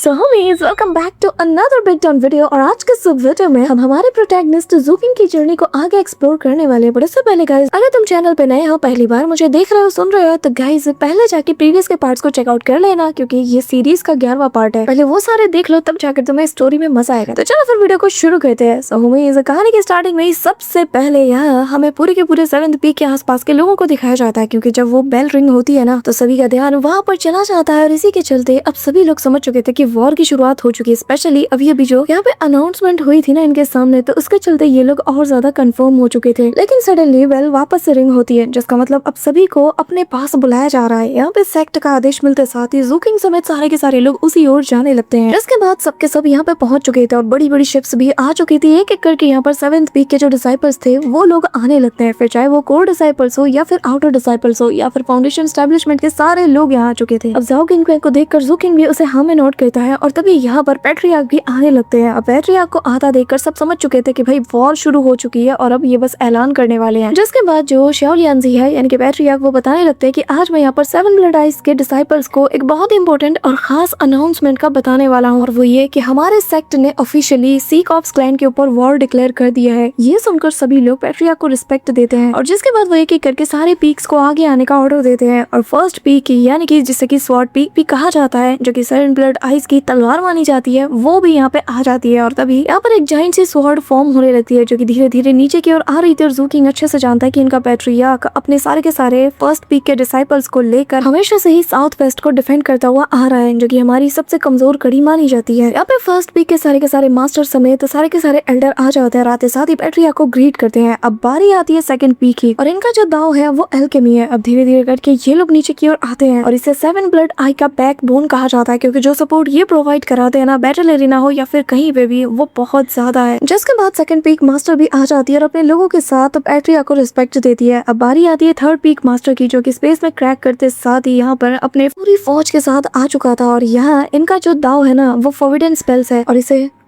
So homies, welcome back to another big down video। और आज के इस वीडियो में हम हमारे प्रोटैगनिस्ट ज़ूकिंग की जर्नी को आगे एक्सप्लोर करने वाले हैं। बट इससे पहले गाइस, अगर तुम चैनल पे नए हो, पहली बार मुझे देख रहे हो, सुन रहे हो, तो गाइस पहले जाके प्रीवियस के पार्ट्स को चेकआउट कर लेना, क्योंकि ये सीरीज का 11वां पार्ट है। पहले वो सारे देख लो, तब जाकर तुम्हें स्टोरी में मजा आएगा। तो चलो फिर वीडियो को शुरू करते हैं। सो होमीज, कहानी की स्टार्टिंग में सबसे पहले यहाँ हमें पूरे के पूरे 7th पीक के आसपास के लोगों को दिखाया जाता है, क्योंकि जब वो बेल रिंग होती है ना, तो सभी का ध्यान वहाँ पर चला जाता है। और इसी के चलते अब सभी लोग समझ चुके थे कि वॉर की शुरुआत हो चुकी है। स्पेशली अभी जो यहाँ पे अनाउंसमेंट हुई थी ना इनके सामने, तो उसके चलते ये लोग और ज्यादा कंफर्म हो चुके थे। लेकिन सडनली बेल वापस से रिंग होती है, जिसका मतलब अब सभी को अपने पास बुलाया जा रहा है। यहाँ पे सेक्ट का आदेश मिलते साथ ही ज़ूकिंग समेत सारे के सारे लोग उसी ओर जाने लगते हैं। इसके बाद सबके सब यहाँ पे पहुंच चुके थे और बड़ी बड़ी शिप्स भी आ चुकी थी। एक एक करके यहाँ पर 7th पीक के जो डिसाइपल्स थे वो लोग आने लगते हैं, फिर चाहे वो कोर डिसाइपल्स हो या फिर आउटर डिसाइपल्स हो या फिर फाउंडेशन एस्टेब्लिशमेंट के सारे लोग यहाँ आ चुके थे। अब ज़ूकिंग को देखकर ज़ूकिंग भी उसे हाँ में नोट करता है और तभी यहाँ पर पैट्रियार्क भी आने लगते हैं। अब पैट्रियार्क को आता देखकर सब समझ चुके थे कि भाई वॉर शुरू हो चुकी है और अब ये बस ऐलान करने वाले हैं। जिसके बाद जो शाओलियांजी है यानी कि पैट्रियार्क, वो बताने लगते हैं कि आज मैं यहाँ पर 7 ब्लड आइज के डिसाइपल्स को एक बहुत इंपॉर्टेंट और खास अनाउंसमेंट का बताने वाला हूँ, और वो ये कि हमारे सेक्ट ने ऑफिशियली सी कॉप्स क्लैन के ऊपर वॉर डिक्लेयर कर दिया है। ये सुनकर सभी लोग पैट्रियार्क को रिस्पेक्ट देते हैं और जिसके बाद वो एक एक करके सारे पीक्स को आगे आने का ऑर्डर देते हैं। और फर्स्ट पीक यानी कि जिसे कि स्वॉर्ड पीक भी कहा जाता है, जो कि 7 ब्लड आइज की तलवार मानी जाती है, वो भी यहाँ पे आ जाती है। और तभी यहाँ पर एक जाइंट सी स्वॉर्ड फॉर्म होने लगती है, जो कि धीरे धीरे नीचे की ओर आ रही थी। और ज़ूकिंग अच्छे से जानता है कि इनका पैट्रियार्क अपने सारे के सारे फर्स्ट पीक के डिसाइपल्स को लेकर हमेशा से ही साउथ वेस्ट को डिफेंड करता हुआ आ रहा है, जो कि हमारी सबसे कमजोर कड़ी मानी जाती है। यहाँ पे फर्स्ट पीक के सारे मास्टर समेत सारे के सारे एल्डर आ जाते हैं, आते साथ ही पैट्रियार्क को ग्रीट करते हैं। अब बारी आती है 2nd पीक की, और इनका जो दाव है वो अल्केमी है। अब धीरे धीरे करके ये लोग नीचे की ओर आते हैं और इसे 7 ब्लड आई का बैकबोन कहा जाता है, क्योंकि जो सपोर्ट ये प्रोवाइड कराते हैं ना, बैटल एरिना हो या फिर कहीं पे भी, वो बहुत ज्यादा है। जिसके बाद 2nd पीक मास्टर भी आ जाती है और अपने लोगों के साथ पैट्रियार्क को रिस्पेक्ट देती है। अब बारी आती है 3rd पीक मास्टर की, जो कि स्पेस में क्रैक करते साथ ही यहाँ पर अपने पूरी फौज के साथ आ चुका था। और यहाँ इनका जो दाव है ना, वो फॉरबिडन स्पेल्स है,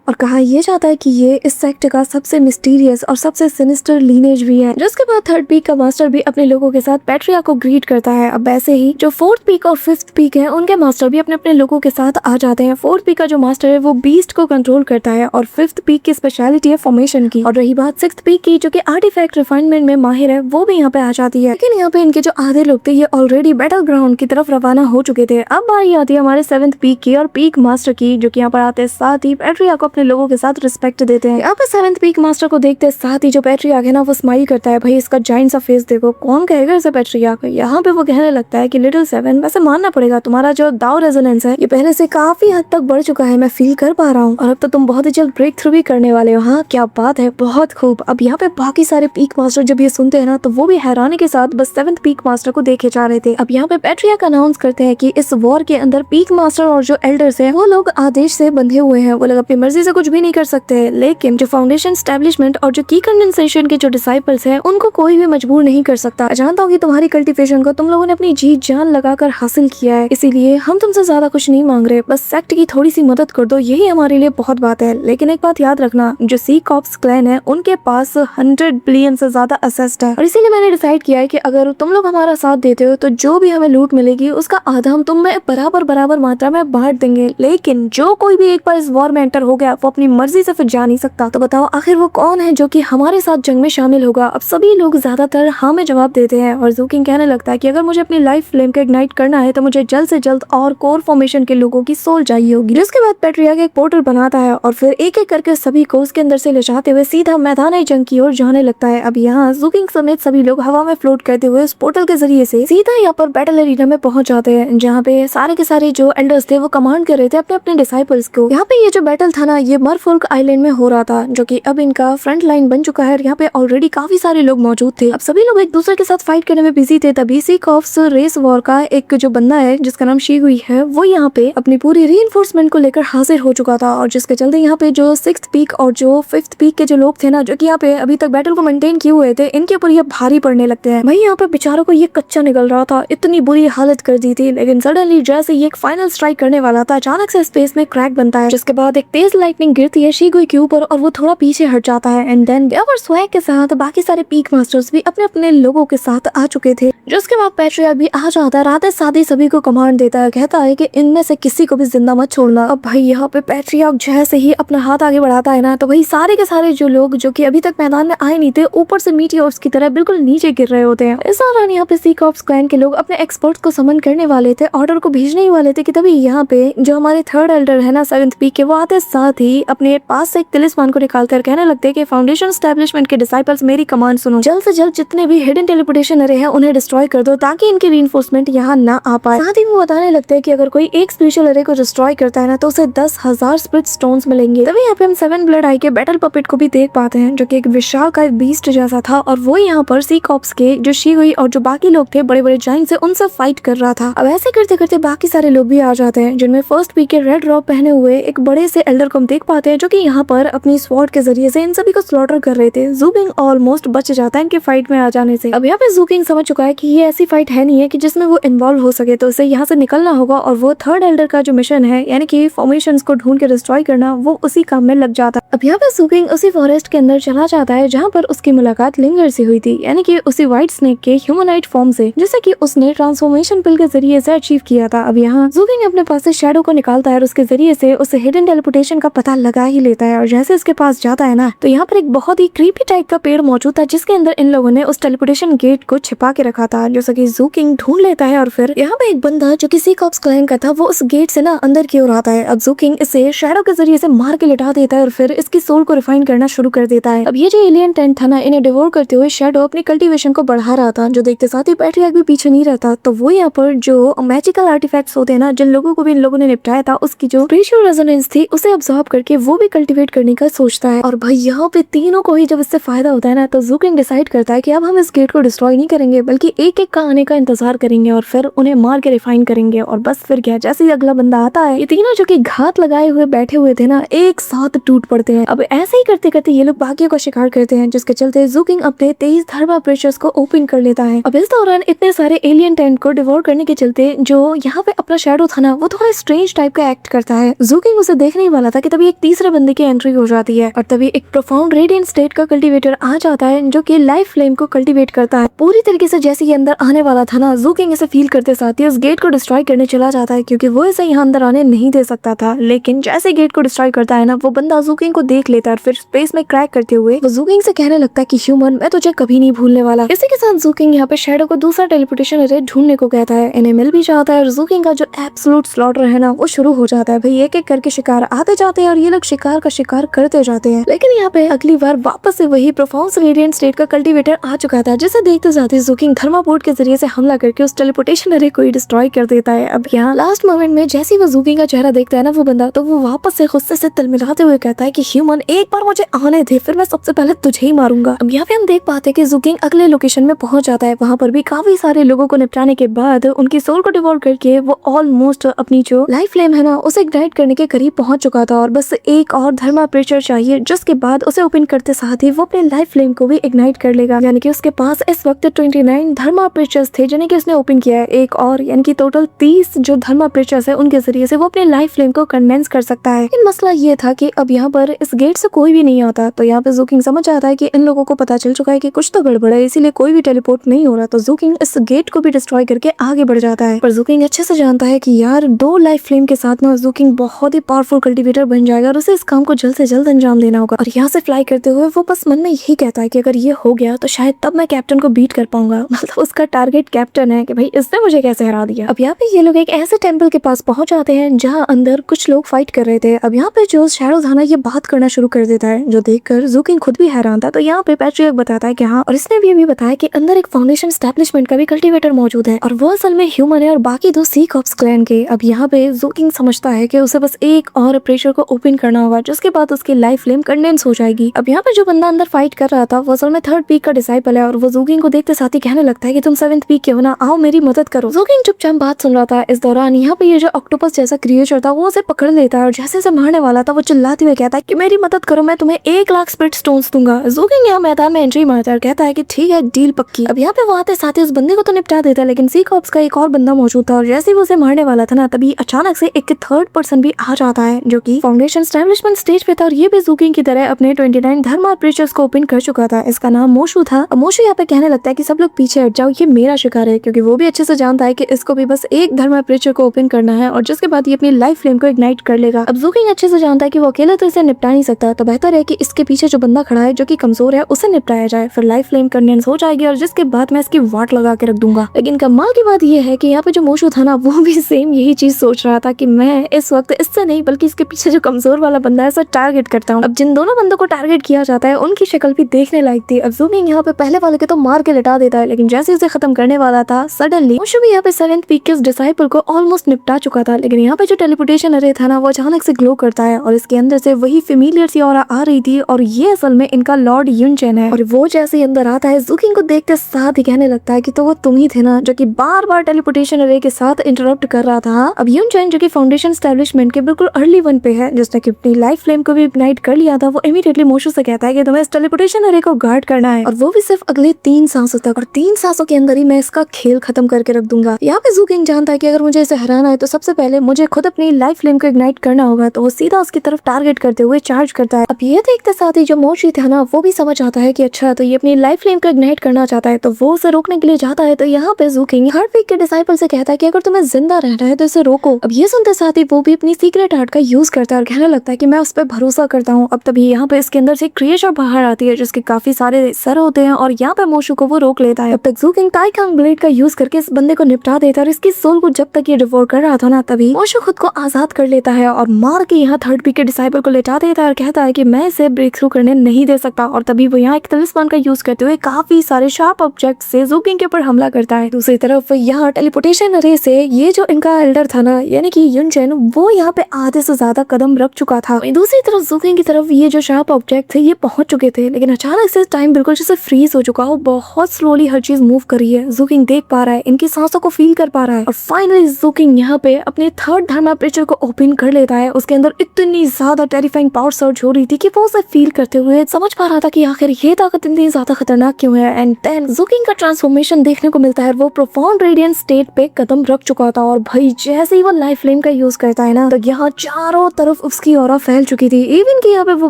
और कहा यह जाता है कि ये इस सेक्ट का सबसे मिस्टीरियस और सबसे सिनिस्टर लीनेज भी है। जिसके बाद 3rd पीक का मास्टर भी अपने लोगों के साथ पैट्रियार्क को ग्रीट करता है। अब ऐसे ही जो 4th पीक और 5th पीक है, उनके मास्टर भी अपने अपने लोगों के साथ आ जाते हैं। 4th पीक का जो मास्टर है वो बीस्ट को कंट्रोल करता है और 5th पीक की स्पेशलिटी है फॉर्मेशन की। और रही बात 6th पीक की, जो कि आर्टिफैक्ट रिफाइनमेंट में माहिर है, वो भी यहाँ पे आ जाती है। लेकिन यहाँ पे इनके जो आधे लोग थे ये ऑलरेडी बैटल ग्राउंड की तरफ रवाना हो चुके थे। अब बारी आती है हमारे 7th पीक की और पीक मास्टर की, जो कि यहाँ पर आते साथ ही पैट्रियार्क को अपने लोगों के साथ रिस्पेक्ट देते हैं। यहाँ पे 7th पीक मास्टर को देखते साथ ही जो पैट्रियार्क है ना, वो स्माइल करता है। भाई इसका जाइंट सा फेस देखो, कौन कहेगा इसे पैट्रियार्क। यहाँ पे वो कहने लगता है कि लिटिल 7, वैसे मानना पड़ेगा तुम्हारा जो दाव रेजोनेंस है ये पहले से काफी हद तक बढ़ चुका है, मैं फील कर पा रहा हूँ, और अब तो तुम बहुत ही जल्द ब्रेक थ्रू भी करने वाले हो। हाँ क्या बात है, बहुत खूब। अब यहाँ पे बाकी सारे पीक मास्टर जब ये सुनते हैं ना, तो वो भी हैरानी के साथ बस 7th पीक मास्टर को देखे जा रहे थे। अब यहाँ पे पैट्रियार्क अनाउंस करते हैं कि इस वॉर के अंदर पीक मास्टर और जो एल्डर्स है वो लोग आदेश से बंधे हुए हैं, वो लोग अपनी मर्जी से कुछ भी नहीं कर सकते। लेकिन जो फाउंडेशन एस्टेब्लिशमेंट और जो की कंडेंसेशन के जो डिसाइपल्स हैं, उनको कोई भी मजबूर नहीं कर सकता। जानता हूँ कि तुम्हारी कल्टीवेशन को तुम लोगों ने अपनी जी जान लगाकर हासिल किया है, इसीलिए हम तुमसे ज्यादा कुछ नहीं मांग रहे, बस सेक्ट की थोड़ी सी मदद कर दो, यही हमारे लिए बहुत बात है। लेकिन एक बात याद रखना, जो सी कॉप्स क्लैन है उनके पास 100 बिलियन से ज्यादा असेस्ट है, और इसीलिए मैंने डिसाइड किया है कि अगर तुम लोग हमारा साथ देते हो तो जो भी हमें लूट मिलेगी उसका आधा हम तुम में बराबर मात्रा में बांट देंगे। लेकिन जो कोई भी एक बार इस वॉर में एंटर हो गया, वो अपनी मर्जी से फिर जा नहीं सकता। तो बताओ आखिर वो कौन है जो कि हमारे साथ जंग में शामिल होगा। अब सभी लोग ज्यादातर हाँ में जवाब देते हैं और ज़ूकिंग कहने लगता है कि अगर मुझे अपनी लाइफ फ्लेम को इग्नाइट करना है तो मुझे जल्द से जल्द और कोर फॉर्मेशन के लोगों की सोल चाहिए होगी। जिसके बाद पैट्रियार्क एक पोर्टल बनाता है और फिर एक एक करके सभी को उसके अंदर से ले जाते हुए सीधा मैदान जंग की ओर जाने लगता है। अब यहाँ ज़ूकिंग समेत सभी लोग हवा में फ्लोट करते हुए उस पोर्टल के जरिए से सीधा यहाँ पर बैटल एरिना में पहुंच जाते हैं, जहाँ पे सारे के सारे जो एल्डर्स थे वो कमांड कर रहे थे अपने अपने डिसाइपल्स को। यहाँ पे ये जो बैटल था ना, ये मरफुल्क आइलैंड में हो रहा था, जो कि अब इनका फ्रंट लाइन बन चुका है। यहाँ पे ऑलरेडी काफी सारे लोग मौजूद थे। अब सभी लोग एक दूसरे के साथ फाइट करने में बिजी थे। तभी सी कॉप्स रेस वॉर का एक जो बंदा है जिसका नाम शीगुई है, वो यहाँ पे अपनी पूरी रीइंफोर्समेंट को लेकर हाजिर हो चुका था, और जिसके चलते यहाँ पे जो 6th पीक और जो 5th पीक के जो लोग थे ना, जो कि यहाँ पे अभी तक बैटल को मेंटेन किए हुए थे, इनके ऊपर ये भारी पड़ने लगते हैं। भाई यहाँ पे बेचारों को ये कच्चा निकल रहा था, इतनी बुरी हालत कर दी थी। लेकिन सडनली जैसे ये एक फाइनल स्ट्राइक करने वाला था, अचानक से स्पेस में क्रैक बनता है, जिसके बाद एक तेज लाइटनिंग गिरती है शीगुई के ऊपर और वो थोड़ा पीछे हट जाता है। एंड देन और स्वैग के साथ बाकी सारे पीक मास्टर्स भी अपने अपने लोगों के साथ आ चुके थे, जिसके बाद पैट्रियार्क भी आ जाता है, राते सादे सभी को कमांड देता है, कहता है कि इनमें से किसी को भी जिंदा मत छोड़ना। अब भाई यहाँ पे पैट्रियार्क जैसे ही अपना हाथ आगे बढ़ाता है ना, तो भाई सारे के सारे जो लोग जो कि अभी तक मैदान में आए नहीं थे, ऊपर से मीटियोर्स की तरह बिल्कुल नीचे गिर रहे होते हैं। इस दौरान यहाँ पे सी कॉर्प्स क्लैन के लोग अपने एक्सपर्ट्स को समन करने वाले थे, ऑर्डर को भेजने ही वाले थे कि तभी यहाँ पे जो हमारे थर्ड एल्डर है ना 7th पीक के, वो आते साथ ही अपने पास से एक तिलिस्मान को निकालकर कहने लगते हैं कि फाउंडेशन एस्टेब्लिशमेंट के डिसाइपल्स मेरी कमांड सुनो, जल्द से जल्द जितने भी हिडन टेलीपोर्टेशन अरे हैं उन्हें डिस्ट्रॉय कर दो ताकि इनकी रीइंफोर्समेंट यहाँ ना आ पाए। साथ ही वो बताने लगते हैं कि अगर कोई एक स्पेशल अरे को डिस्ट्रॉय करता है ना तो उसे 10,000 स्प्लिट स्टोन्स मिलेंगे। तभी यहाँ पे हम 7 ब्लड आई के बैटल पपेट को भी देख पाते हैं, जो कि एक विशाल का बीस्ट जैसा था, और वो यहाँ पर सी कॉर्प्स के जो शीगुई और जो बाकी लोग थे बड़े बड़े जाइंट से उनसे फाइट कर रहा था। अब ऐसे करते करते बाकी सारे लोग भी आ जाते हैं, जिनमें फर्स्ट पीक के रेड रॉब पहने हुए एक बड़े से एल्डर को हम देख पाते हैं, जो कि यहाँ पर अपनी स्वॉर्ड के जरिए से इन सभी को स्लॉटर कर रहे थे। ज़ू किंग ऑलमोस्ट बच जाता है इनके फाइट में आ जाने से। अब यहाँ पे ज़ू किंग समझ चुका है कि ये ऐसी फाइट है नहीं है कि जिसमें वो इन्वॉल्व हो सके, तो उसे यहाँ से निकलना होगा और वो थर्ड एल्डर का जो मिशन है यानी कि फॉर्मेशंस को ढूंढ के डिस्ट्रॉय करना, वो उसी काम में लग जाता है। अब यहाँ पे ज़ू किंग उसी फॉरेस्ट के अंदर चला जाता है जहाँ पर उसकी मुलाकात लिंगर से हुई थी, यानी कि उसी व्हाइट स्नेक के ह्यूमनाइट फॉर्म से, जिसे कि उसने ट्रांसफॉर्मेशन पिल के जरिए से अचीव किया था। अब यहाँ ज़ू किंग अपने पास से शैडो को निकालता है और उसके जरिए से उसे हिडन टेलीपोर्टेशन का पता लगा ही लेता है, और जैसे इसके पास जाता है ना तो यहाँ पर एक बहुत ही क्रीपी टाइप का पेड़ मौजूद था, जिसके अंदर इन लोगों ने उस टेलीपोर्टेशन गेट को छिपा के रखा था, जैसा कि ज़ू किंग ढूंढ लेता है। और फिर यहाँ पे एक बंदा जो कि सी कॉर्प्स क्लैन का था, वो उस गेट से ना अंदर की ओर आता है। अब ज़ू किंग इसे शैडो के जरिए से मार के लिटा देता है और फिर इसकी सोल को रिफाइन करना शुरू कर देता है। अब ये जो एलियन टेंट था ना, इन्हें डिवोर करते हुए शैडो अपनी कल्टीवेशन को बढ़ा रहा था, जो देखते साथ ही पैट्रियार्क भी पीछे नहीं रहता। तो वो यहाँ पर जो मैजिकल आर्टिफैक्ट्स होते हैं ना, जिन लोगों को भी इन लोगों ने निपटाया था, उसकी जो स्पिरिचुअल रेजोनेंस थी उसे अब्सॉर्ब करके वो भी कल्टीवेट करने का सोचता है। और भाई यहाँ पे तीनों को ही जब इससे फायदा होता है ना, तो ज़ू किंग डिसाइड करता है कि अब हम इस गेट को डिस्ट्रॉय नहीं करेंगे, बल्कि एक एक का आने का इंतजार करेंगे और फिर उन्हें मार के रिफाइन करेंगे। और बस फिर क्या, जैसे ही अगला बंदा आता है, ये तीनों जो कि घात लगाए हुए बैठे हुए थे ना, एक साथ टूट पड़ते हैं। अब ऐसे ही करते करते ये लोग बाकियों का शिकार करते हैं, जिसके चलते ज़ू किंग अपने 23 थर्मा प्रेशर्स को ओपन कर लेता है। अब इस दौरान इतने सारे एलियन टेंट को डिवोर करने के चलते जो यहाँ पे अपना शैडो था ना, वो थोड़ा स्ट्रेंज टाइप का एक्ट करता है। ज़ू किंग उसे देखने ही वाला था कि तभी एक तीसरे बंदे की एंट्री हो जाती है, और तभी एक प्रोफाउंड रेडिएंट स्टेट का कल्टीवेटर आ जाता है, जो कि लाइफ फ्लेम को कल्टीवेट करता है। पूरी तरीके से जैसे ये अंदर आने वाला था ना, ज़ू किंग इसे फील करते साथ ही उस गेट को डिस्ट्रॉय करने चला जाता है, क्योंकि वो इसे यहाँ अंदर आने नहीं दे सकता था। लेकिन जैसे गेट को डिस्ट्रॉय करता है ना, वो बंदा ज़ू किंग को देख लेता है और फिर स्पेस में क्रैक करते हुए वो ज़ू किंग से कहने लगता है कि ह्यूमन, मैं तुझे कभी नहीं भूलने वाला। इसी के साथ ज़ू किंग यहाँ पे शैडो को दूसरा टेलीपोर्टेशन अरे ढूंढने को कहता है। इन्हें मिल भी जाता है और ज़ू किंग का जो एब्सोल्यूट स्लॉटर है ना, वो शुरू हो जाता है। भाई एक एक करके शिकार आते जाते हैं और ये लोग शिकार का शिकार करते जाते हैं। लेकिन यहाँ पे अगली बार वापस से वही प्रोफाउंड रेडिएंट स्टेट का कल्टीवेटर आ चुका था, जिसे देखते जाते ज़ू किंग थर्मापोर्ट के जरिए से हमला करके उस टेलीपोर्टेशन अरे को डिस्ट्रॉय कर देता है। अब यहाँ लास्ट मोमेंट में जैसे ही वो ज़ू किंग का चेहरा देखता है ना वो बंदा, तो वो वापस से गुस्से से तिलमिलाते हुए कहता है कि ह्यूमन, एक बार मुझे आने दे, फिर मैं सबसे पहले तुझे ही मारूंगा। अब यहाँ पे हम देख पाते हैं कि ज़ू किंग अगले लोकेशन में पहुंच जाता है। वहाँ पर भी काफी सारे लोगों को निपटाने के बाद उनकी सोल को डिवोर करके वो ऑलमोस्ट अपनी जो लाइफ फ्लेम है ना, उसे इग्नाइट करने के करीब पहुंच चुका था, और बस एक और धर्मा प्रेशर चाहिए, जिसके बाद उसे ओपन करते साथ ही वो अपने लाइफ फ्लेम को भी इग्नाइट कर लेगा। यानी कि उसके पास इस वक्त 29 धर्मा प्रेशर्स थे, जिन्हें कि उसने ओपन किया है। एक और यानी कि टोटल 30 जो धर्मा प्रेशर्स है, उनके जरिए से वो अपने लाइफ फ्लेम को कंडेंस कर सकता है। लेकिन मसला ये था कि अब यहाँ पर इस गेट से कोई भी नहीं आता, तो यहाँ पे ज़ू किंग समझ आता है कि इन लोगों को पता चल चुका है कि कुछ तो गड़बड़ है, इसीलिए कोई भी टेलीपोर्ट नहीं हो रहा। तो ज़ू किंग इस गेट को भी डिस्ट्रॉय करके आगे बढ़ जाता है। पर ज़ू किंग अच्छे से जानता है कि यार 2 लाइफ फ्लेम के साथ ना ज़ू किंग बहुत ही पावरफुल कल्टीवेटर बन जाएगा और उसे इस काम को जल्द से जल्द अंजाम देना होगा। और यहाँ से फ्लाई करते हुए वो बस मन में यही कहता है कि अगर ये हो गया तो शायद तब मैं कैप्टन को बीट कर पाऊंगा। मतलब उसका टारगेट कैप्टन है कि भाई इसने मुझे कैसे हरा दिया। अब यहाँ पे ये लोग एक ऐसे टेंपल के पास पहुंच जाते हैं जहाँ अंदर कुछ लोग फाइट कर रहे थे। अब यहाँ पे जो शैडो था ना, ये बात करना शुरू कर देता है, जो देखकर ज़ू किंग खुद भी हैरान था। तो यहाँ पे पैट्रियार्क बताता है कि हाँ, और इसने भी बताया कि अंदर एक फाउंडेशन एस्टेब्लिशमेंट का भी कल्टीवेटर मौजूद है और वो असल में ह्यूमन है और बाकी 2 सी कॉर्प्स क्लैन के। अब यहाँ पे ज़ू किंग समझता है कि उसे बस एक और प्रेशर को ओपन करना होगा, जिसके बाद उसकी लाइफ फ्लेम कंडेंस हो जाएगी। अब यहाँ पे जो बंदा अंदर फाइट कर रहा था वो असल में 3rd पीक का डिसाइपल है, और वो ज़ू किंग को देखते साथ ही कहने लगता है कि तुम 7th पीक के हो ना, आओ मेरी मदद करो। ज़ू किंग चुपचाप बात सुन रहा था। इस दौरान यहाँ पे ये जो ऑक्टोपस जैसा क्रिएचर था वो उसे पकड़ लेता है, और जैसे से मारने वाला था वो चिल्लाते हुए कहता है कि मेरी मदद करो, मैं तुम्हें 1 लाख स्पिरिट स्टोन्स दूंगा। जूकिंग यहाँ मैदान में एंट्री मारता है और कहता है कि ठीक है, डील पक्की। अब यहाँ पे वो आते साथ ही उस बंदे को तो निपटा देता है, लेकिन सी कॉप्स का एक और बंदा मौजूद था और जैसे ही वो उसे मारने वाला था ना, तभी अचानक से एक थर्ड पर्सन भी आ जाता है जो कि फाउंडेशन एस्टैब्लिशमेंट स्टेज पे था और ये भी जूकिंग की तरह अपने 29 धर्मा प्रीचर्स को ओपन कर चुका था। इसका नाम मोशु था। अब मोशु यहाँ पे कहने लगता है कि सब लोग पीछे हट जाओ, ये मेरा शिकार है, क्योंकि वो भी अच्छे से जानता है कि इसको भी बस एक धर्मा प्रीचर को ओपन करना है और जिसके बाद ये अपनी लाइफ फ्लेम को इग्नाइट कर लेगा। अब जूकिंग अच्छे से जानता है कि वो अकेले तो इसे निपटा नहीं सकता, तो बेहतर है कि इसके पीछे जो बंदा खड़ा है जो कि कमजोर है उसे निपटाया जाए, फिर लाइफ फ्लेम कंडेंस हो जाएगी और जिसके बाद मैं इसकी वाट लगा के रख दूंगा। लेकिन कमाल की बात ये है कि यहाँ पे जो मोशु था ना, वो भी सेम यही चीज सोच रहा था कि मैं इस वक्त इससे नहीं बल्कि इसके पीछे जो कमजोर वाला बंदा है उसे टारगेट करता हूँ। अब जिन दोनों बंदों को टारगेट किया जाता है उनकी शक्ल भी देखने लायक थी। अब जूकिंग यहाँ पे पहले वाले के तो मार के लिटा देता है, लेकिन जैसे उसे खत्म करने वाला था सडनली मोशु भी यहाँ पे 7th पीक के उस डिसाइपल को ऑलमोस्ट निपटा चुका था। लेकिन यहाँ पे जो टेलीपोर्टेशन अरे था ना, वो अचानक से ग्लो करता है और इसके अंदर से वही फेमिलियर सी ऑरा आ रही थी और ये असल में इनका लॉर्ड युनचेन है। और वो जैसे ही अंदर आता है जूकिंग को देखते साथ ही कहने लगता है कि तो वो तुम ही थे ना जो कि बार बार टेलीपोर्टेशन अरे के साथ इंटरप्ट कर रहा था। अब युनचेन जो कि फाउंडेशन एस्टैब्लिशमेंट के बिल्कुल अर्ली वन पे है, जिसने कि अपनी लाइफ फ्लेम को भी इग्नाइट कर लिया था, वो इमीडिएटली मोशु से कहता है कि तुम्हें इस टेलीपोर्टेशन अरे को गार्ड करना है और वो भी सिर्फ अगले 3 सांसों तक, और 3 सांसों के अंदर ही मैं इसका खेल खत्म करके रख दूंगा। यहाँ पे जूकिंग जानता है कि अगर मुझे इसे हराना है तो सबसे पहले मुझे खुद अपनी लाइफ फ्लेम को इग्नाइट करना होगा, तो वो सीधा उसकी तरफ टारगेट करते हुए चार्ज करता है। अब ये देखते साथ ही जो मोशु था ना, वो भी समझ आता है कि अच्छा तो ये अपनी लाइफ फ्लेम को इग्नाइट करना चाहता है, तो वो उसे रोकने के लिए जाता है। तो यहाँ पे जूकिंग थर्ड पीक के डिसाइपल से कहता है कि अगर तुम्हें जिंदा रहना है तो इसे रोको। अब ये सुनते साथ ही वो भी अपनी सीक्रेट आर्ट का यूज करता है और कहने लगता है कि मैं उस पर भरोसा करता हूँ। अब तभी यहाँ पे इसके अंदर से क्रिएचर बाहर आती है जिसके काफी सारे सर होते हैं और यहाँ पे मोशु को वो रोक लेता है। अब तक जूकिंग टाइकांग ब्लेड का यूज करके इस बंदे को निपटा देता है और इसकी सोल को जब तक ये डिवोर कर रहा था ना, तभी मोशु खुद को आजाद कर लेता है और मार के यहाँ थर्ड पीक के डिसाइपल को लेटा देता है और कहता है कि मैं इसे ब्रेक थ्रू करने नहीं दे सकता। और तभी वो यहाँ एक तलिस्मान का यूज करते हुए काफी सारे शार्प ऑब्जेक्ट से जूकिंग के ऊपर हमला करता है। दूसरी तरफ यहाँ टेलीपोर्टेशन अरे से ये जो इनका एल्डर था ना, यानी कि युनचेन, वो यहाँ पे आधे से ज्यादा कदम रख चुका था। दूसरी तरफ जूकिंग की तरफ ये जो शार्प ऑब्जेक्ट थे ये पहुंच चुके थे, लेकिन अचानक से टाइम बिल्कुल जैसे फ्रीज हो चुका हो, बहुत स्लोली हर चीज मूव कर रही है। जूकिंग देख पा रहा है, इनकी सांसों को फील कर पा रहा है और फाइनली जूकिंग यहाँ पे अपने थर्ड धर्मा प्रीचर को ओपन कर लेता है। उसके अंदर इतनी ज्यादा टेरिफाइंग पावर सर्ज हो रही थी कि वो उसे फील करते हुए समझ पा रहा था कि आखिर ये ताकत इतनी ज्यादा खतरनाक क्यों है। एंड देन जूकिंग का ट्रांसफॉर्मेशन देखने को मिलता है, वो प्रोफाउंड रेडियंट स्टेट पे कदम रख चुका था और भाई जैसे ही वो लाइफ फ्लेम का यूज करता है ना, तो यहाँ चारों तरफ उसकी ऑरा फैल चुकी थी। इवन कि यहाँ पे वो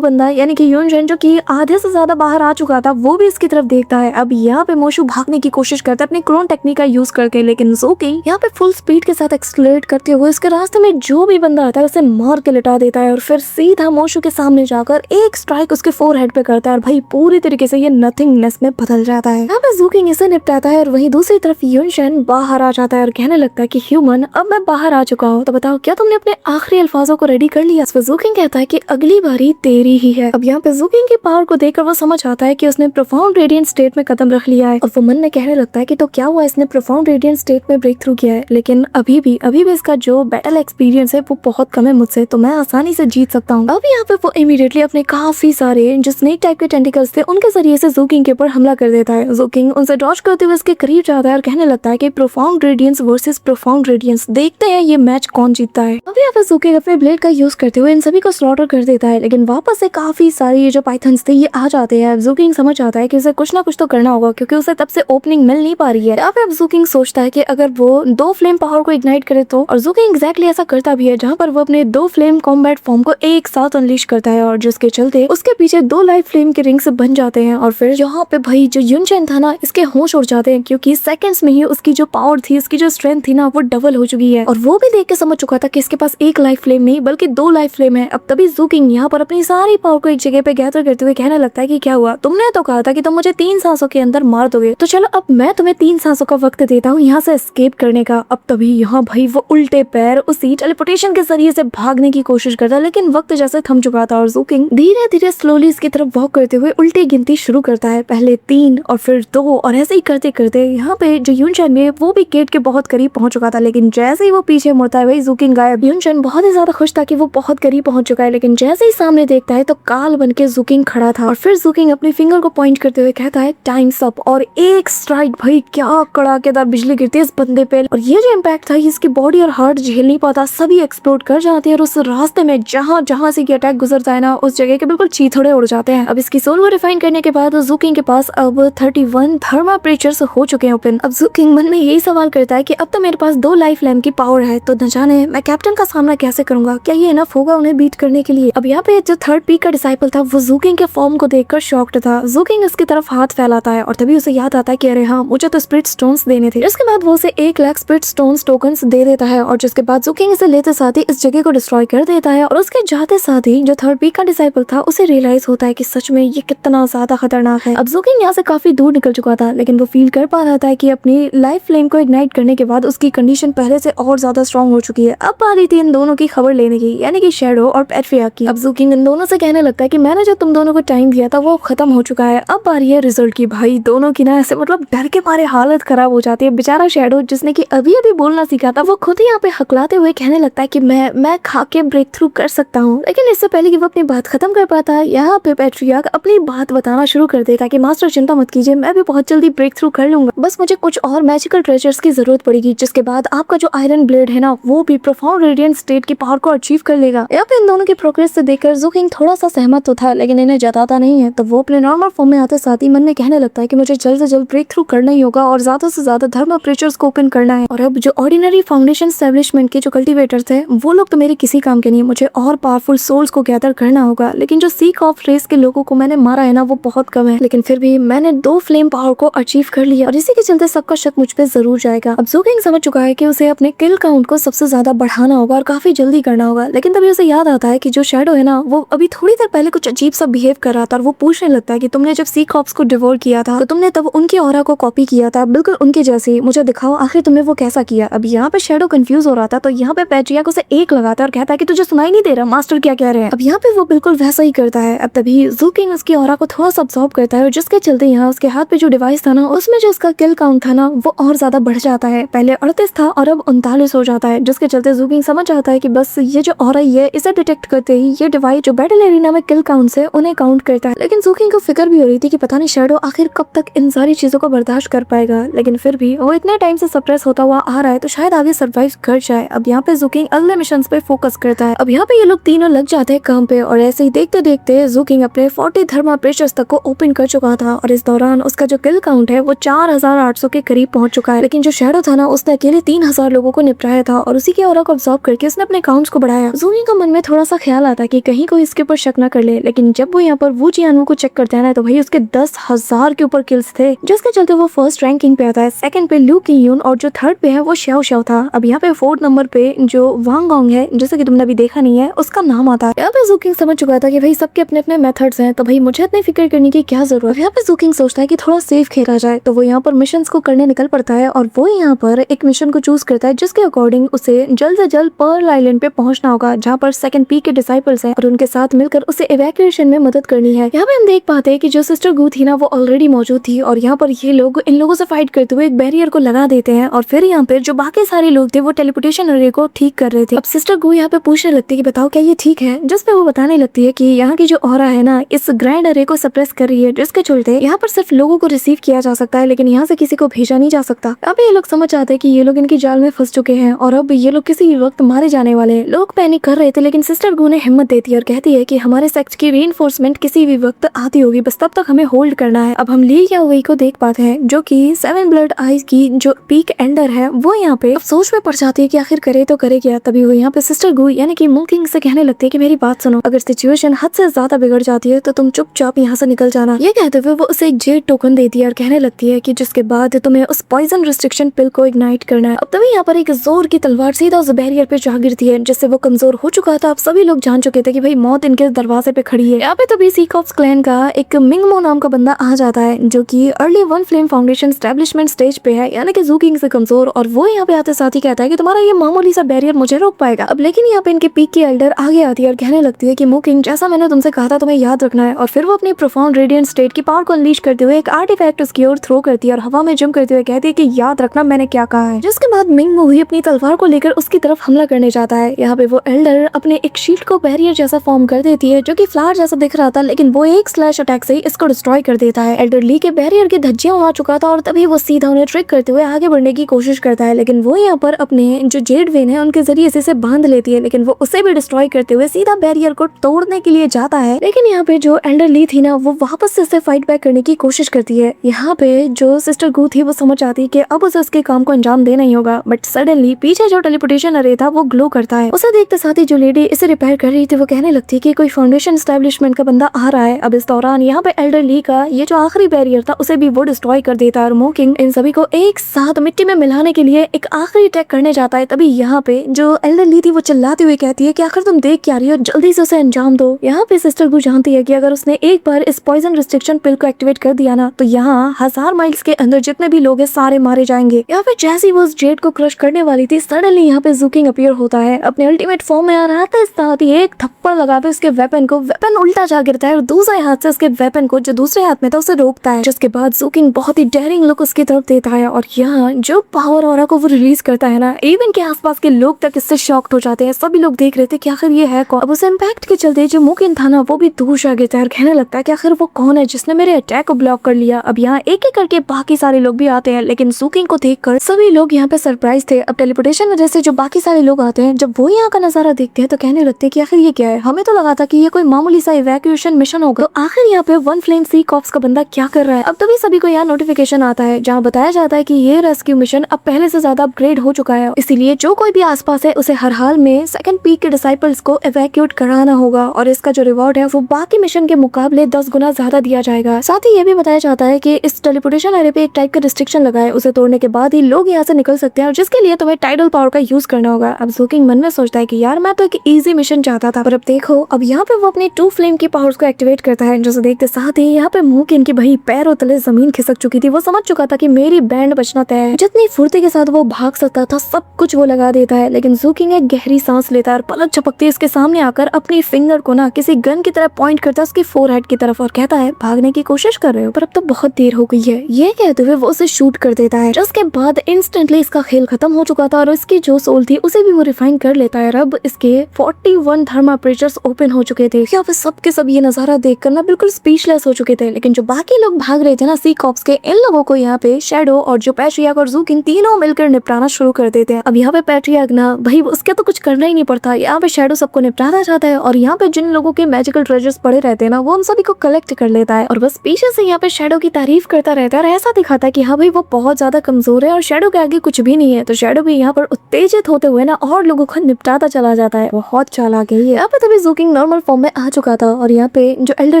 बंदा यानी कि युनचेन जो कि आधे से ज्यादा बाहर आ चुका था, वो भी इसकी तरफ देखता है। अब यहाँ पे मोशु भागने की कोशिश करता है अपनी क्रोन टेक्निक का यूज करके, लेकिन जूकिंग यहाँ पे फुल स्पीड के साथ एक्सलेट करते हुए उसके रास्ते में जो भी बंदा आता है उसे मार के लिटा देता है और फिर सीधा मोशु के सामने जाकर एक स्ट्राइक उसके फोरहेड पे करता है और भाई पूरी तरीके से ये नथिंगनेस में बदल जाता है। यहाँ पे जूकिंग इसे निपटाता है और वहीं दूसरी तरफ युनचेन बाहर आ जाता है और कहने लगता है कि ह्यूमन, अब मैं बाहर आ चुका हूँ, तो बताओ क्या तुमने अपने आखिरी अल्फाजों को रेडी कर लिया। जूकिंग कहता है कि अगली बारी तेरी ही है। अब यहाँ पे जूकिंग की पावर को देखकर वो समझ आता है कि उसने प्रोफाउंड रेडियंट स्टेट में कदम रख लिया है और वो मन में कहने लगता है कि तो क्या हुआ, इसने प्रोफाउंड रेडियंट स्टेट में ब्रेक थ्रू किया है, लेकिन अभी भी इसका जो बैटल एक्सपीरियंस है वो बहुत कम है मुझसे, तो मैं आसानी से जीत सकता हूँ। अब यहाँ पे वो इमीडिएटली अपने काफी सारे जो स्नेक टाइप के टेंटिकल्स थे उनके जरिए से जूकिंग के ऊपर हमला कर देता है। जूकिंग उनसे डॉज करते हुए इसके करीब जाता है और कहने लगता है कि profound radiance versus profound radiance, देखते हैं ये मैच कौन जीतता है। अब यहाँ पे जूकिंग अपने ब्लेड का यूज करते हुए इन सभी को स्लॉटर कर देता है, लेकिन वापस से काफी सारे ये जो पाइथन्स थे ये आ जाते हैं। जूकिंग समझ आता है कि उसे कुछ ना कुछ तो करना होगा क्योंकि उसे तब से ओपनिंग मिल नहीं पा रही है। अब जूकिंग सोचता है कि अगर वो 2 फ्लेम पावर को इग्नाइट करे तो, और जूकिंग एग्जैक्टली ऐसा करता भी है, जहाँ पर वो अपने 2 फ्लेम कॉम्बैट फॉर्म को एक साथ अनलीश करता है और जिसके चलते उसके पीछे 2 लाइफ फ्लेम के रिंग्स बन जाते हैं। और फिर यहाँ पे भाई जो युनचेन था ना, इसके होश उड़ जाते हैं क्योंकि सेकंड्स में ही उसकी जो पावर थी, उसकी जो स्ट्रेंथ थी ना, वो डबल हो चुकी है और वो भी देख के समझ चुका था कि इसके पास 1 लाइफ फ्लेम नहीं बल्कि 2 लाइफ फ्लेम है। अब तभी जूकिंग यहाँ पर अपनी सारी पावर को एक जगह पे गैदर करते हुए कहने लगता है कि क्या हुआ, तुमने तो कहा था कि तुम मुझे 3 सांसों के अंदर मार दोगे, तो चलो अब मैं तुम्हें 3 सांसों का वक्त देता हूँ यहाँ से एस्केप करने का। अब तभी यहाँ भाई वो उल्टे पैर उसी टेलीपोर्टेशन के जरिए से भागने की कोशिश करता, लेकिन वक्त जैसे थम चुका था और जूकिंग धीरे धीरे स्लोली इसकी तरफ वॉक करते हुए उल्टी गिनती शुरू करता है, पहले 3 और फिर 2 और ऐसे ही करते करते यहाँ पे जो युनचेन है वो भी गेट के बहुत करीब पहुंच चुका था, लेकिन जैसे ही वो पीछे मुड़ता है वही जूकिंग गायब। युनचेन बहुत ही ज्यादा खुश था कि वो बहुत करीब पहुंच चुका है, लेकिन जैसे ही सामने देखता है तो काल बन के जूकिंग खड़ा था और फिर जूकिंग अपनी फिंगर को पॉइंट करते हुए कहता है टाइम्स अप, और एक स्ट्राइक, भाई क्या कड़ाकेदार बिजली गिरती है इस बंदे पे और ये जो इम्पैक्ट था इसकी बॉडी और हार्ट झेल नहीं पाता, सभी एक्सप्लोड कर जाते हैं और उस रास्ते में जहाँ जहाँ से अटैक इम्पैक्ट गुजरता है ना, उस जगह के बिल्कुल चीथड़े उड़ जाते हैं। अब इसकी सोल को रिफाइन करने के बाद ज़ूकिंग के पास अब 31 थर्मा प्रीचर्स हो चुके हैं ओपन। अब ज़ूकिंग मन में यही सवाल करता है कि अब तो मेरे पास 2 लाइफ लैम्प की पावर है, तो न जाने मैं कैप्टन का सामना कैसे करूंगा, क्या ये इनफ होगा उन्हें बीट करने के लिए। अब यहाँ पे जो थर्ड पीक का डिसाइपल था वो ज़ूकिंग के फॉर्म को देखकर शॉक्ड था। ज़ूकिंग इसकी तरफ हाथ फैलाता है और तभी उसे याद आता है कि अरे हाँ, मुझे तो स्पिरिट स्टोन्स देने थे। इसके बाद वो उसे 1 लाख स्पिरिट स्टोन्स टोकन्स दे देता है और जिसके बाद ज़ूकिंग इसे लेते साथ ही इस जगह को डिस्ट्रॉय कर देता है। और उसके जाते साथ ही जो थर्ड पीक का डिसाइपल था उसे रियलाइज होता है कि सच में ये कितना ज्यादा खतरनाक है। अब ज़ूकिंग यहाँ से काफी दूर निकल चुका था, लेकिन वो फील कर पा रहा था कि अपनी लाइफ फ्लेम को इग्नाइट करने के बाद उसकी कंडीशन पहले से और ज्यादा स्ट्रॉन्ग हो चुकी है। अब बारी थी इन दोनों की खबर लेने की, यानी कि शैडो और पेट्रिया की। अब ज़ूकिंग इन दोनों से कहने लगता है कि मैंने जो तुम दोनों को टाइम दिया था वो खत्म हो चुका है, अब बारी है रिजल्ट की। भाई दोनों की ना ऐसे मतलब डर के मारे हालत खराब हो जाती है। बेचारा शैडो जिसने कि अभी अभी बोलना सीखा था, वो खुद ही यहाँ पे हकलाते हुए कहने लगता है कि मैं खा के ब्रेक थ्रू कर सकता हूँ। लेकिन इससे पहले कि वो अपनी बात खत्म कर पाता है, यहाँ पे पेट्रिया अपनी बात बताना शुरू कर देता है कि मास्टर चिंता मत कीजिए, मैं भी बहुत जल्दी ब्रेक थ्रू कर लूंगा, बस मुझे कुछ और मैजिकल ट्रेजर्स की जरूरत पड़ेगी, जिसके बाद आपका जो आयरन ब्लेड है ना वो भी प्रोफाउंड रेडिएंट स्टेट की पावर को अचीव कर लेगा। यहाँ पे इन दोनों की प्रोग्रेस से देखकर ज़ूकिंग थोड़ा सा सहमत तो था, लेकिन इन्हें जताता नहीं है। तो वो अपने नॉर्मल फॉर्म में आते साथ ही मन में कहने लगता है कि मुझे जल्द से जल्द ब्रेक थ्रू करना ही होगा और ज्यादा से ज्यादा धर्म प्रीचर्स को ओपन करना है। और अब जो ऑर्डिनरी फाउंडेशन एस्टेब्लिशमेंट के जो कल्टिवेटर्स थे वो लोग तो मेरे किसी काम के नहीं, मुझे और पावरफुल सोल्स को गैदर करना होगा। लेकिन जो सीक ऑफ रेस के लोगों को मैंने मारा है ना वो बहुत कम है, लेकिन फिर भी मैंने 2 फ्लेम पावर को अचीव कर लिया और इसी के चलते सबका शक मुझ पे जरूर जाएगा। अब ज़ूकिंग समझ चुका है कि उसे अपने किल काउंट को सबसे ज्यादा बढ़ाना होगा और काफी जल्दी करना होगा। लेकिन तभी उसे याद आता है कि जो शैडो है ना वो अभी थोड़ी देर पहले कुछ अजीब सा बिहेव कर रहा था और वो पूछने लगता है कि तुमने जब सीक ऑप्स को डिवोर किया था तो तुमने तब उनकी ऑरा को कॉपी किया था, बिल्कुल उनके जैसे, मुझे दिखाओ आखिर तुमने वो कैसा किया। अब यहाँ पे शैडो कंफ्यूज हो रहा था, तो यहाँ पे पेट्रिया को उसे एक लगाता है और कहता है कि तुझे सुनाई नहीं दे रहा मास्टर क्या कह रहे हैं। अब यहाँ पे वो बिल्कुल वैसा ही करता है। अब तभी ज़ूकिंग उसकी ऑरा को थोड़ा सा अब्सॉर्ब करता है और जिसके चलते यहाँ उसके हाथ पे जो डिवाइस था ना उसमें जो उसका किल काउंट था ना वो और ज्यादा बढ़ जाता है। पहले 38 था और अब 39 हो जाता है, जिसके चलते ज़ूकिंग समझ जाता है कि बस ये जो ऑरा ही है इसे डिटेक्ट करते ही ये डिवाइस जो बैटल एरिना में किल काउंट से उन्हें काउंट करता है। लेकिन ज़ूकिंग को फिक्र भी हो रही थी कि पता नहीं शैडो आखिर कब तक इन सारी चीजों को बर्दाश्त कर पाएगा, लेकिन फिर भी वो इतने टाइम से सप्रेस होता हुआ आ रहा है तो शायद आगे सर्वाइव कर जाए। अब यहाँ पे ज़ूकिंग अगले मिशन पे फोकस करता है। अब यहाँ पे ये लोग तीनों लग जाते हैं काम पे और ऐसे ही देखते देखते ज़ूकिंग अपने 40 थर्मा प्रेशर्स तक को ओपन कर चुका था और इस दौरान उसका जो किल काउंट है वो 4800 के करीब पहुंच चुका है। लेकिन जो शैडो था ना उसने अकेले 3000 लोगों को निपटाया था और उसी की ऑरा को अब्सॉर्ब करके उसने अपने काउंट्स को बढ़ाया। ज़ूकिंग को मन में थोड़ा सा ख्याल आता है कि कहीं कोई इसके ऊपर शक न कर ले, लेकिन जब वो यहाँ पर वू जियानवू को चेक करते हैं ना तो भाई उसके 10,000 के ऊपर किल्स थे, जिसके चलते वो फर्स्ट रैंकिंग पे आता है। सेकंड पे ल्यू कियून और जो थर्ड पे है वो श्याओ श्याओ था। अब यहाँ पे 4th नंबर पे जो वांग गोंग है, जैसे कि तुमने अभी देखा नहीं है, उसका नाम आता है। यहाँ पे ज़ूकिंग समझ चुका था कि भाई सबके अपने अपने मेथड्स हैं, तो भाई मुझे इतनी फिक्र करने की क्या जरूरत है। यहाँ पे ज़ूकिंग सोचता है कि थोड़ा सेफ खेला जाए, तो वो यहाँ पर मिशन को करने निकल पड़ता है और वो यहाँ पर एक मिशन को चूज करता है जिसके अकॉर्डिंग उसे जल्द से जल्द पर्ल आइलैंड पे पहुंचना होगा, जहाँ पर सेकंड पीक के डिसाइपल्स हैं और उनके साथ मिलकर उसे इवैक्यूएशन में मदद करनी है। यहाँ पे हम देख पाते हैं कि जो सिस्टर गू थी ना वो ऑलरेडी मौजूद थी और यहाँ पर ये लोग इन लोगों से फाइट करते हुए एक बैरियर को लगा देते हैं और फिर यहाँ पे जो बाकी सारे लोग थे वो टेलीपोर्टेशन एरिया को ठीक कर रहे थे। अब सिस्टर गू यहाँ पे पूछने लगती है कि बताओ क्या ये ठीक है, जिस पे वो बताने लगती है कि यहाँ की जो ऑरा है ना इस ग्रैंड एरे को सप्रेस कर रही है, जिसके चलते यहाँ पर सिर्फ लोगों को रिसीव किया जा सकता है लेकिन यहाँ से किसी को भेजा नहीं जा सकता। अब ये लोग समझ आते हैं कि ये लोग इनकी जाल में फंस चुके हैं और अब ये लोग किसी वक्त मारे जाने वाले हैं। लोग पैनिक कर रहे थे लेकिन सिस्टर गू ने हिम्मत देती है और कहती है कि हमारे सेक्ट की रीइंफोर्समेंट किसी भी वक्त आती होगी, बस तब तक हमें होल्ड करना है। अब हम ली या वही को देख पाते हैं जो कि 7 ब्लड आइज की जो पीक एंडर है वो यहाँ पे सोच में पड़ जाती है कि आखिर करे तो करे क्या। तभी वो यहाँ पे सिस्टर गू यानी कि मून किंग से कहने लगती है कि मेरी बात सुनो, अगर सिचुएशन हद से ज्यादा बिगड़ जाती है तो तुम चुपचाप यहाँ से निकल जाना। ये कहते हुए वो उसे एक जेड टोकन देती है और कहने लगती है कि जिसके बाद तुम्हें उस पॉइजन रिस्ट्रिक्शन पिल को इग्नाइट करना है। अब तभी यहाँ पर एक जोर की तलवार सीधा उस बैरियर पे जा गिरती है जिससे वो कमजोर हो चुका था। अब सभी लोग जान चुके थे कि भाई मौत इनके दरवाजे पे खड़ी है। यहाँ पे तभी सीकॉप्स क्लैन का एक मिंगमो नाम का बंदा आ जाता है जो कि early 1 flame foundation establishment stage पे है, यानी कि ज़ूकिंग से कमजोर, और वो यहाँ पे आते साथ ही कहता है कि तुम्हारा ये मामूली सा बैरियर मुझे रोक पाएगा। अब लेकिन यहाँ पे इनके पीक की एल्डर आगे आती है और कहने लगती है कि मून किंग जैसा मैंने तुमसे कहा था तुम्हें याद रखना है, और फिर वो अपनी प्रोफाउंड रेडिएंट स्टेट की पावर को अनलीश करते हुए एक आर्टिफैक्ट उसकी ओर थ्रो करती है और हवा में जंप करते हुए कहती है कि याद रखना मैंने क्या कहा है। जिसके बाद मिंग हुई अपनी तलवार को लेकर उसकी तरफ हमला करने जाता है। यहाँ पे वो एल्डर अपने एक शील्ड को बैरियर जैसा फॉर्म कर देती है जो कि फ्लावर जैसा दिख रहा था, लेकिन वो एक स्लैश अटैक से ही इसको डिस्ट्रॉय कर देता है। एल्डर ली के बैरियर के धज्जियां उड़ा चुका था और तभी वो सीधा उन्हें ट्रिक करते हुए आगे बढ़ने की कोशिश करता है, लेकिन वो यहाँ पर अपने जो जेड वेन है उनके जरिए इसे बांध लेती है, लेकिन वो उसे भी डिस्ट्रॉय करते हुए सीधा बैरियर को तोड़ने के लिए जाता है, लेकिन यहाँ पे जो एल्डर ली थी ना वो वापस से उसे फाइट बैक करने की कोशिश करती है। यहाँ पे जो सिस्टर गू थी वो समझ आती है कि अब उसे उसके काम को अंजाम देना ही होगा, बट सडनली पीछे जो टेलीपोर्टेशन अरे था वो ग्लो करता है। उसे देखते साथ ही जो लेडी इसे रिपेयर कर रही थी वो कहने लगती है कि कोई फाउंडेशन एस्टेब्लिशमेंट का बंदा आ रहा है। अब इस दौरान यहाँ पे एल्डर ली का ये जो आखिरी बैरियर था उसे भी वो डिस्ट्रॉय कर देता है और मोकिंग इन सभी को एक साथ मिट्टी में मिलाने के लिए एक आखिरी अटैक करने जाता है। तभी यहाँ पे जो एल्डर ली थी वो चिल्लाती हुई कहती है कि आखिर तुम देख क्या रही हो, जल्दी से उसे अंजाम दो। यहाँ पे सिस्टर गू जानती है कि अगर उसने एक बार इस पॉइजन रिस्ट्रिक्शन पिल को एक्टिवेट कर दिया ना तो यहाँ 1000 माइल्स के अंदर जितने भी लोग हैं सारे मारे जाएंगे। यहाँ पे जैसी वो उस जेड को क्रश करने वाली थी सडनली यहाँ पे जूकिंग अपीयर होता है अपने अल्टीमेट फॉर्म में। आ रहा था इस साथ ही एक थप्पड़ लगाते उसके वेपन को, वेपन उल्टा जा गिरता है और दूसरे हाथ से उसके वेपन को जो दूसरे हाथ में था उसे रोकता है, जिसके बाद जूकिंग बहुत ही डेयरिंग लुक उसकी तरफ देता है और यहाँ जो पावर ऑरा को वो रिलीज करता है ना, इवन के आसपास के लोग तक इससे शॉक्ड हो जाते हैं। सभी लोग देख रहे थे कि आखिर ये है कौन। अब उस इम्पैक्ट के चलते जो मोकिन था ना वो भी दूर जा गिरता है और कहने लगता है कि आखिर वो कौन है जिसने मेरे अटैक को ब्लॉक कर लिया। अब यहाँ एक एक करके बाकी सारे लोग भी आते हैं, लेकिन जूकिंग को देखकर सभी लोग यहाँ पे सरप्राइज थे। अब टेलीपोर्टेशन वजह से जो बाकी सारे लोग आते हैं जब वो यहाँ का नजारा देखते हैं तो कहने लगते हैं कि आखिर ये क्या है, हमें तो लगा था कि ये कोई मामूली सा इवैक्यूएशन मिशन होगा, तो आखिर यहाँ पे वन फ्लेम सी कॉप्स का बंदा क्या कर रहा है। अब तभी सभी को यहाँ नोटिफिकेशन आता है जहाँ बताया जाता है कि ये रेस्क्यू मिशन अब पहले से ज्यादा अपग्रेड हो चुका है, इसीलिए जो कोई भी आसपास है उसे हर हाल में सेकंड पीक के डिसाइपल्स को इवैक्यूएट कराना होगा और इसका जो रिवॉर्ड है वो बाकी मिशन के मुकाबले 10 गुना ज्यादा दिया जाएगा। साथ ही ये भी बताया जाता है कि इस टेलीपोर्टेशन एरिया पे एक टाइप का रिस्ट्रिक्शन लगा है, उसे तोड़ने के बाद ही लोग यहाँ से निकल सकते हैं और जिसके लिए तुम्हें टाइडल पावर का यूज करना होगा। अब जूकिंग मन में सोचता है कि यार मैं तो एक इजी मिशन चाहता था, पर अब देखो अब यहाँ पे वो अपनी 2 फ्लेम की पावर्स को एक्टिवेट करता है, जिसे देखते साथ ही यहाँ पे मोकिन की भाई पैरों तले जमीन खिसक चुकी थी। वो समझ चुका था कि मेरी बैंड बचना तय है। जितनी फुर्ती के साथ वो भाग सकता था सब कुछ वो लगा देता है, लेकिन जूकिंग एक गहरी सांस लेता है और पलक झपकते इसके सामने आकर अपनी फिंगर को ना किसी गन की तरह पॉइंट करता है उसकी फोरहेड की तरफ और कहता है भागने की कोशिश कर रहे हो पर अब तो बहुत देर हो गई है। ये कहते हुए वो उसे शूट कर देता है, जिसके बाद इंस्टेंटली इसका खेल खत्म हो चुका था और इसकी जो सोल थी उसे भी वो रिफाइन कर लेता है। अब इसके 41 थर्मा प्रेचर्स ओपन हो चुके थे। यहाँ पे सबके सब ये नजारा देखकर ना बिल्कुल स्पीचलेस हो चुके थे, लेकिन जो बाकी लोग भाग रहे थे ना सी कॉप्स के, इन लोगों को यहाँ पे शैडो और जो पैट्रियार्क और जूकिंग तीनों मिलकर निपटाना शुरू कर देते हैं। अब यहाँ पे पैट्रियार्क ना भाई उसके तो कुछ करना ही नहीं पड़ता, यहाँ पे शैडो सबको निपटाना चाहता है और यहाँ पे जिन लोगों के मैजिकल ट्रेजर्स पड़े रहते हैं ना वो उन सभी को कलेक्ट कर लेता है और बस पीछे से यहाँ पे शैडो की तारीफ करता रहता है और ऐसा दिखाता है कि हाँ भाई वो बहुत ज्यादा कमजोर है और शैडो के आगे कुछ भी नहीं है। तो शैडो भी यहाँ पर उत्तेजित होते हुए ना और लोगों को निपटाता चला जाता है। बहुत चालाक है ये। यहाँ पे तभी जूकिंग नॉर्मल फॉर्म में आ चुका था और यहाँ पे जो एल्डर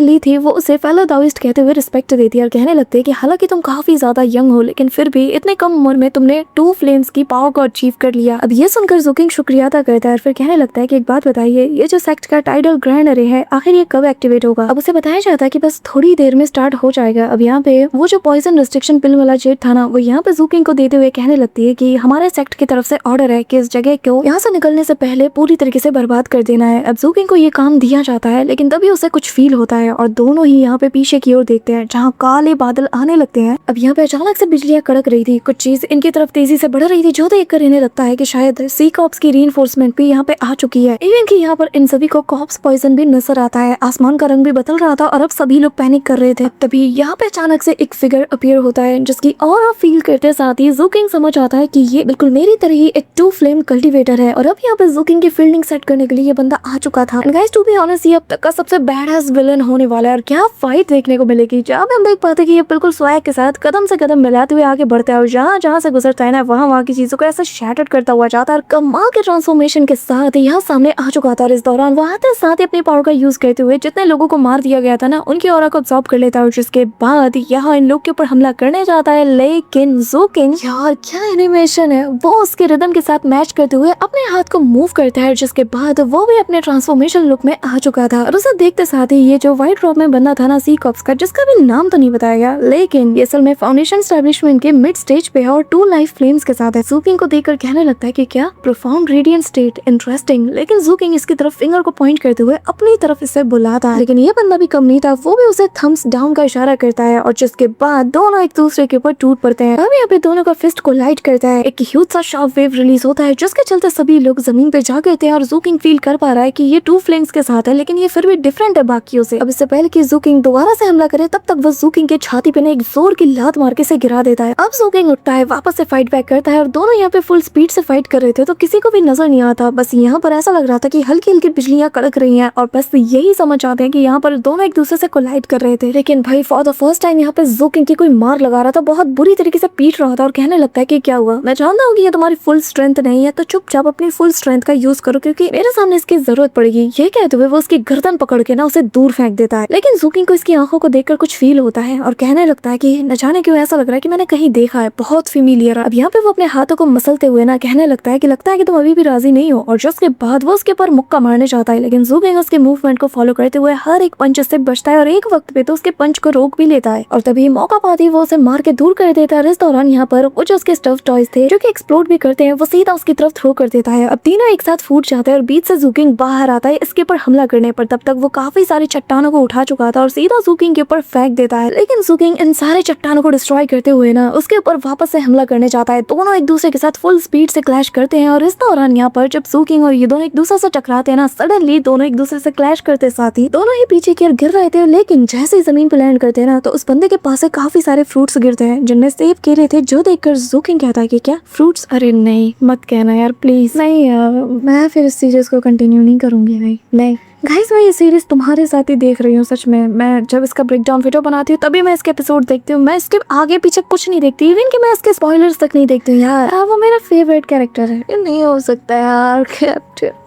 ली थी वो उसे फेलो दाओइस्ट कहते हुए रिस्पेक्ट देती है और कहने लगते है कि हालांकि तुम काफी ज्यादा यंग हो लेकिन फिर भी इतने कम उम्र में तुमने 2 फ्लेम्स की पावर को अचीव कर लिया। अब ये सुनकर जूकिंग शुक्रिया अदा करता है और फिर कहने लगता है कि एक बात बताइए, ये जो सेक्ट का टाइडल ग्रैंड अरे है आखिर ये कब एक्टिवेट होगा। अब उसे बताया जाता है कि बस थोड़ी देर में स्टार्ट हो जाएगा। अब यहाँ पे वो जो पॉइजन रिस्ट्रिक्शन पिल वाला जेट था ना वो यहाँ पे जूकिंग को देते हुए कहने लगती है कि हमारे सेक्ट की तरफ से ऑर्डर है कि इस जगह को यहाँ से निकलने से पहले पूरी तरीके से बर्बाद कर देना है। अब जूकिंग को ये काम दिया जाता है, लेकिन तभी उसे कुछ फील होता है और दोनों ही यहाँ पे पीछे की ओर देखते हैं जहाँ काले बादल आने लगते हैं। अब यहाँ पे अचानक से बिजलियां कड़क रही थी, कुछ चीज इनकी तरफ तेजी से बढ़ रही थी जो देखकर इन्हें लगता है कि शायद सी कॉप्स की रीइंफोर्समेंट भी यहाँ पे आ चुकी है। इवन कि यहाँ पर इन सभी को कॉप्स पॉइजन भी नजर आता है। आसमान का रंग भी बदल रहा था और अब सभी लोग पैनिक कर रहे थे। तभी यहाँ पे अचानक से एक फिगर अपीयर होता है जिसकी और फील करते साथ ही जूकिंग समझ आता है कि ये बिल्कुल मेरी तरह ही एक 2 फ्लेम कल्टीवेटर है और अब यहाँ पे जूकिंग की फील्डिंग सेट करने के लिए ये बंदा आ चुका था। गाइस टू बी ऑनेस्ट ये अब तक का सबसे बैडएस विलन होने वाला है और क्या फाइट देखने को मिलेगी जहाँ पे हम देख पाते कि ये बिल्कुल स्वैग के साथ कदम से कदम मिलाते हुए आगे बढ़ता है और जहाँ जहाँ से गुजरता है ना वहाँ की चीजों को ऐसा शैटर्ड करता हुआ जाता है। कमाल के ट्रांसफॉर्मेशन के साथ यहाँ सामने आ चुका था और इस दौरान वो आते साथ ही अपनी पावर का यूज करते हुए जितने लोगों को मार दिया गया था ना उनकी ऑरा को अब्सॉर्ब कर लेता है और जिसके बाद यहाँ इन लोग के ऊपर हमला करने जाता है। लेकिन जूकिंग यार क्या एनिमेशन है, वो उसके रिदम के साथ मैच करते हुए अपने हाथ को मूव करता है जिसके बाद वो भी अपने ट्रांसफॉर्मेशन लुक में आ चुका था और उसे देखते साथ ही ये जो व्हाइट ड्रॉप में बंदा था ना सी कॉप्स का, जिसका भी नाम तो नहीं बताया गया, लेकिन ये असल में फाउंडेशन एस्टेब्लिशमेंट के मिड स्टेज पे है और 2 लाइफ फ्लेम्स के साथ है। जूकिंग को देखकर कहने लगता है कि क्या प्रोफाउंड रेडिएंट स्टेट, इंटरेस्टिंग। लेकिन जूकिंग इसकी तरफ फिंगर को पॉइंट करते हुए अपनी तरफ इसे बुलाता है, लेकिन ये बंदा भी कम नहीं था, वो भी उसे थम्स डाउन का इशारा करता है और जिसके बाद दोनों एक दूसरे के ऊपर टूट पड़ते हैं। अब यहाँ पे दोनों का फिस्ट कोलाइड करता है, एक ह्यूज सा शॉक वेव रिलीज होता है जिसके चलते सभी लोग जमीन पे जा गिरते हैं और जूकिंग फील कर पा रहा है कि ये 2 फ्लेम्स के साथ है लेकिन ये फिर भी डिफरेंट है बाकियों से। अब इससे पहले कि जूकिंग दोबारा से हमला करे तब तक वो जूकिंग के छाती पे एक जोर की लात मार के से गिरा देता है। अब जूकिंग उठता है, वापस से फाइट बैक करता है और दोनों यहाँ पे फुल स्पीड से फाइट कर रहे थे तो किसी को भी नजर नहीं आता। बस यहाँ पर ऐसा लग रहा था कि हल्की हल्की की बिजलियां कड़क रही हैं और बस यही समझ आते हैं कि यहाँ पर दोनों एक दूसरे से कोलाइड कर रहे थे। लेकिन भाई फॉर द फर्स्ट टाइम यहाँ पे ज़ूकिंग की कोई मार लगा रहा था, बहुत बुरी तरीके से पीट रहा था और कहने लगता है कि क्या हुआ, मैं जानता हूँ कि ये तुम्हारी फुल स्ट्रेंथ नहीं है, तो चुपचाप अपनी फुल स्ट्रेंथ का यूज करो क्योंकि मेरे सामने इसकी जरूरत पड़ेगी। ये कहते हुए वो उसकी गर्दन पकड़ के ना उसे दूर फेंक देता है। लेकिन ज़ूकिंग को इसकी आंखों को देखकर कुछ फील होता है और कहने लगता है कि न जाने क्यों ऐसा लग रहा है कि मैंने कहीं देखा है, बहुत फेमिलियर। अब यहाँ पे वो अपने हाथों को मसलते हुए ना कहने लगता है कि तुम अभी भी राजी नहीं हो, और जिसके बाद वो उसके ऊपर मुक्का मारने चाहता है। लेकिन ज़ूकिंग उसके मूवमेंट को फॉलो करते हुए हर एक पंच से बचता है और एक वक्त पे तो उसके पंच को रोक भी लेता है और तभी मौका पाती है वो उसे मार के दूर कर देता है। इस दौरान यहाँ पर वो जो उसके स्टफ टॉयज थे जो कि एक्सप्लोड भी करते हैं वो सीधा उसकी तरफ थ्रो कर देता है। अब तीनों एक साथ फूट जाते हैं और बीच से ज़ूकिंग बाहर आता है इसके ऊपर हमला करने पर। तब तक वो काफी सारी चट्टानों को उठा चुका था और सीधा ज़ूकिंग के ऊपर फेंक देता है। लेकिन ज़ूकिंग इन सारे चट्टानों को डिस्ट्रॉय करते हुए ना उसके ऊपर वापस से हमला करने जाता है। दोनों एक दूसरे के साथ फुल स्पीड से क्लैश करते हैं और इस दौरान यहाँ पर जब ज़ूकिंग और ये दोनों एक दूसरे से टकराते हैं ना, सडनली दोनों एक दूसरे से क्लैश करते साथ ही दोनों ही पीछे की ओर गिर रहे थे। लेकिन जैसे ही जमीन पे लैंड करते हैं ना तो उस बंदे के पास से काफी सारे फ्रूट्स गिरते हैं जिनमें सेब केले थे, जो देखकर ज़ूकिंग कहता है कि क्या फ्रूट्स? अरे नहीं मत कहना यार प्लीज। नहीं यार मैं फिर इस सीरीज को कंटिन्यू नहीं करूंगी भाई, नहीं। गाइस मैं ये सीरीज तुम्हारे साथ ही देख रही हूँ सच में। मैं जब इसका ब्रेकडाउन वीडियो बनाती हूँ तभी मैं इसके एपिसोड देखती हूँ, मैं इसके आगे पीछे कुछ नहीं देखती, इवन कि मैं इसके स्पॉयलर्स तक नहीं देखती हूँ। यार वो मेरा फेवरेट कैरेक्टर है, ये नहीं हो सकता यार कैप्टन।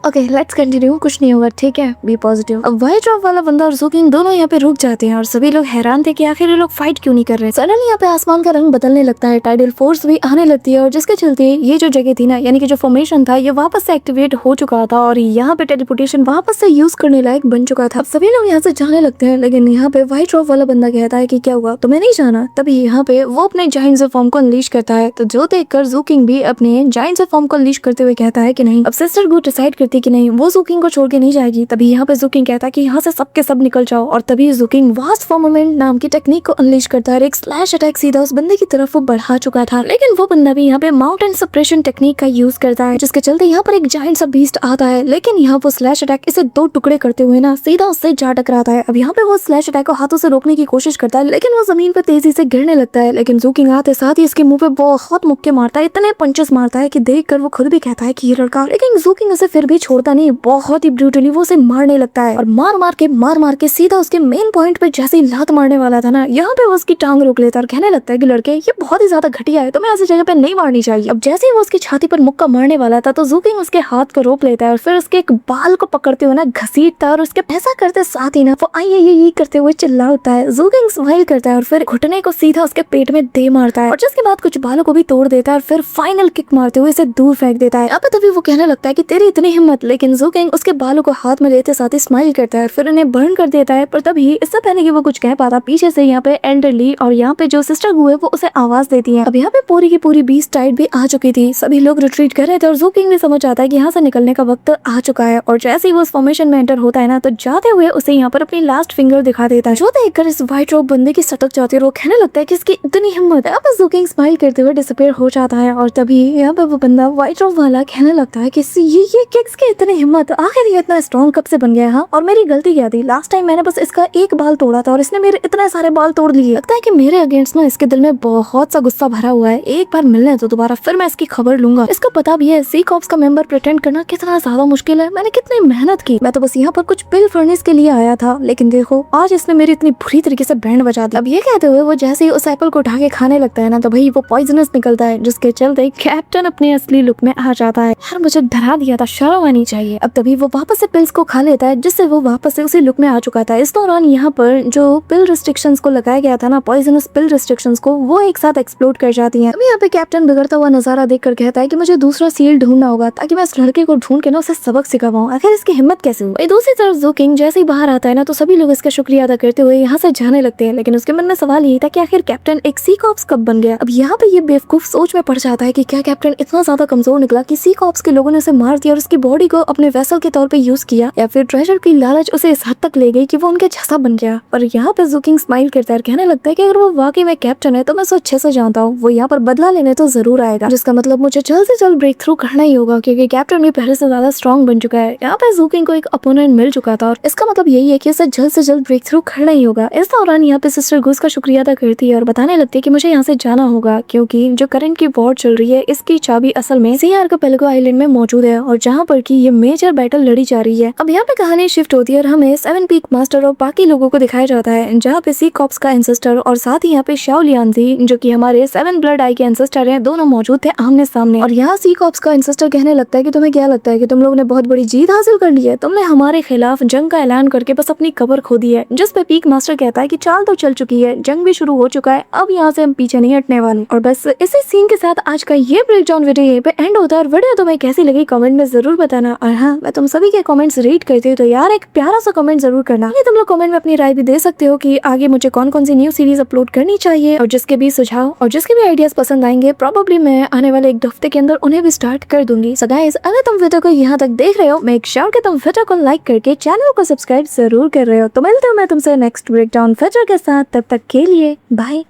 ओके लेट्स कंटिन्यू, कुछ नहीं होगा ठीक है, बी पॉजिटिव। अब वाइट ड्रॉप वाला बंदा और ज़ूकिंग दोनों यहाँ पे रुक जाते हैं और सभी लोग हैरान थे कि आखिर ये लोग फाइट क्यों नहीं कर रहे। सडनली यहाँ पे आसमान का रंग बदलने लगता है, टाइडल फोर्स भी आने लगती है और जिसके चलते ये जो जगह थी ना, यानी कि जो फॉर्मेशन था ये वापस से एक्टिवेट हो चुका था और यहाँ पे टेलीपोर्टेशन वापस से यूज करने लायक बन चुका था। अब सभी लोग यहाँ से जाने लगते हैं लेकिन यहाँ पे वाइट ड्रॉप वाला बंदा कहता है कि क्या हुआ, तुम्हें नहीं जाना? तभी यहाँ पे वो अपने जायंट फॉर्म को अनलीश करता है, तो जो देखकर ज़ूकिंग भी अपने जायंट फॉर्म को अनलीश करते हुए कहता है कि नहीं। अब सिस्टर गो डिसाइड करती कि नहीं वो ज़ूकिंग को छोड़ के नहीं जाएगी। तभी यहाँ पे ज़ूकिंग कहता है कि यहाँ से सबके सब निकल जाओ और तभी ज़ूकिंग वास्ट फॉर्ममेंट नाम की टेक्निक को अनलीश करता है। एक स्लैश अटैक सीधा उस बंदे की तरफ वो बढ़ा चुका था, लेकिन वो बंदा भी यहाँ पे माउंटेन सप्रेशन टेक्निक का यूज करता है जिसके चलते यहाँ पर एक जायंट सा बीस्ट आता है। लेकिन यहाँ वो स्लैश अटैक इसे दो टुकड़े करते हुए ना सीधा उससे जा टकराता है। अब यहाँ पे वो स्लैश अटैक को हाथों से रोकने की कोशिश करता है लेकिन वो जमीन पर तेजी से गिरने लगता है। लेकिन ज़ूकिंग आते साथ ही इसके मुंह पे बहुत मुक्के मारता है, इतने पंचेस मारता है कि देखकर वो खुद भी कहता है कि ये लड़का। लेकिन ज़ूकिंग उसे फिर भी छोड़ता नहीं, बहुत ही ब्रूटली वो उसे मारने लगता है और मार मार के सीधा उसके मेन पॉइंट पे जैसे ही लात मारने वाला था ना, यहाँ पे वो उसकी टांग रोक लेता है और कहने लगता है कि लड़के ये बहुत ही ज्यादा घटिया है, तुम्हें ऐसी जगह पे नहीं मारनी चाहिए। अब जैसे ही वो उसकी छाती पर मुक्का मारने वाला था तो ज़ूकिंग उसके हाथ को रोक लेता है और फिर उसके एक बाल को पकड़ते हुए ना घसीटता है और उसके ऐसा करते साथ ही ना वो आई करते हुए चिल्ला उठता है। ज़ूकिंग स्माइल करता है और फिर घुटने को सीधा उसके पेट में दे मारता है और जिसके बाद कुछ बालों को भी तोड़ देता है और फिर फाइनल किक मारते हुए इसे दूर फेंक देता है। अब तभी वो कहने लगता है कि तेरी इतनी हिम्मत, लेकिन ज़ूकिंग उसके बालों को हाथ में लेते साथ ही स्माइल करता है फिर उन्हें बर्न कर देता है। पर तभी इससे पहले कि वो कुछ कह पाता पीछे से यहाँ पे एल्डरली और यहाँ पे जो सिस्टर गु है वो उसे आवाज देती है। अब यहाँ पे पूरी की पूरी बीस्ट टाइड भी आ चुकी थी, सभी लोग रिट्रीट कर रहे थे और ज़ूकिंग भी समझ आता है कि यहाँ से निकलने का वक्त आ चुका है और जैसे ही वो उस फॉर्मेशन में एंटर होता है ना तो जाते हुए उसे यहाँ पर अपनी लास्ट फिंगर दिखा देता है, जो देखकर इस व्हाइट रॉब बंदे की सटक जाती है और वो कहने लगता है कि इसकी इतनी हिम्मत है। अब ज़ूकिंग स्माइल करते हुए डिसअपीयर हो जाता है और तभी यहाँ पे वो बंदा व्हाइट रॉब वाला कहने लगता है कि ये किक्स की इतनी हिम्मत, आखिर ये इतना स्ट्रॉन्ग कब से बन गया? हाँ और मेरी गलती क्या थी? लास्ट टाइम मैंने बस इसका एक बाल तोड़ा था और इसने मेरे इतने सारे बाल तोड़ लिए। लगता है कि मेरे अगेंस्ट ना इसके दिल में बहुत सा गुस्सा भरा हुआ है, एक बार मिलने तो दोबारा फिर मैं इसकी खबर लूंगा। इसको पता भी है सी कॉप्स का मेंबर प्रिटेंड करना कितना ज्यादा मुश्किल है, मैंने कितनी मेहनत की, मैं तो बस यहाँ पर कुछ पिल फर्नेस के लिए आया था, लेकिन देखो आज इसने मेरी इतनी बुरी तरीके से बैंड बजा दी। अब ये कहते हुए वो जैसे ही उस एप्पल को उठा के खाने लगता है ना तो भाई वो पॉइजनस निकलता है, जिसके चलते कैप्टन अपने असली लुक में आ जाता है। यार मुझे डरा दिया था, शर्म आनी चाहिए। अब तभी वो वापस से पिल्स को खा लेता है जिससे वो वापस से उसी लुक में आ चुका था। इस दौरान यहाँ पर जो पिल रिस्ट्रिक्शंस को लगाया गया था ना, पॉइजनस पिल रिस्ट्रिक्शंस को, वो एक साथ एक्सप्लोड कर जाती हैं। अभी यहाँ पे कैप्टन बिगड़ता हुआ नजारा देखकर कहता है कि मुझे दूसरा सील ढूंढना होगा ताकि मैं इस लड़के को ढूंढ के ना उसे सबक सिखा पाऊं, आखिर इसकी हिम्मत कैसे हुई। दूसरी तरफ ज़ूकिंग जैसे ही बाहर आता है ना तो सभी लोग इसका शुक्रिया अदा करते हुए यहाँ से जाने लगते हैं, लेकिन उसके मन में सवाल यही था कि आखिर कैप्टन एक सी कॉप्स कब बन गया। अब यहाँ पे ये बेवकूफ सोच में पड़ जाता है कि क्या कैप्टन इतना ज्यादा कमजोर निकला कि सी कॉप्स के लोगों ने उसे मार दिया और उसकी बॉडी को अपने वेसल के तौर पे यूज किया, या फिर ट्रेजर की लालच उसे इस हद तक ले गई कि वो उनके जैसा बन गया। पर यहाँ पे ज़ूकिंग स्माइल करता है, कहने लगता है कि अगर वो वाकई में कैप्टन है तो मैं उसे अच्छे से जानता हूँ, वो यहाँ पर बदला लेने तो जरूर आएगा, जिसका मतलब मुझे जल्द से जल्द ब्रेक थ्रू करना ही होगा क्योंकि कैप्टन भी पहले से ज्यादा स्ट्रॉन्ग बन चुका है। यहाँ पे ज़ूकिंग को एक अपोनेंट मिल चुका था और इसका मतलब यही है कि उसे जल्द से जल्द ब्रेक थ्रू करना ही होगा। इस दौरान यहाँ पे सिस्टर गूस का शुक्रिया अदा करती है और बताने लगती है कि मुझे यहाँ से जाना होगा क्योंकि जो करंट की वॉर चल रही है इसकी चाबी असल में सी आर्किपेलागो आइलैंड में मौजूद है और जहाँ पर की ये मेजर बैटल लड़ी जा रही है। अब यहाँ पे कहानी शिफ्ट होती है और हमें 7 पीक मास्टर और बाकी लोगों को दिखाया जाता है, जहाँ पे सी कॉप्स का एंसेस्टर और साथ ही यहाँ पे शाओ लियांजी जो कि हमारे 7 ब्लड आई के एंसेस्टर हैं, दोनों मौजूद थे आमने सामने। और यहाँ सी कॉप्स का एंसेस्टर कहने लगता है कि तुम्हें क्या लगता है कि तुम लोगों ने बहुत बड़ी जीत हासिल कर ली है, तुमने हमारे खिलाफ जंग का ऐलान करके बस अपनी कब्र खो दी है। जिस पे पीक मास्टर कहता है कि चाल तो चल चुकी है, जंग भी शुरू हो चुका है, अब यहाँ से हम पीछे नहीं हटने वाले। और बस इसी सीन के साथ आज का ये ब्रेकडाउन वीडियो यहीं पे एंड होता है। और वीडियो तुम्हें कैसी लगी कमेंट में जरूर बताना। और हाँ, मैं तुम सभी के कमेंट्स रीड करती हूँ, तो यार एक प्यारा सा कमेंट जरूर करना। तुम लोग कमेंट में अपनी राय भी दे सकते हो कि आगे मुझे कौन कौन सी न्यू सीरीज अपलोड करनी चाहिए, और जिसके भी सुझाव और जिसके भी आइडियाज पसंद आएंगे प्रोबेबली मैं आने वाले 1 हफ्ते के अंदर उन्हें भी स्टार्ट कर दूंगी। सो गाइस, अगर तुम वीडियो को यहाँ तक देख रहे हो, मेक श्योर कि तुम वीडियो को लाइक करके चैनल को सब्सक्राइब जरूर कर रहे हो। तो मिलते हो मैं तुमसे नेक्स्ट ब्रेकडाउन वीडियो के साथ, तब तक के लिए बाय।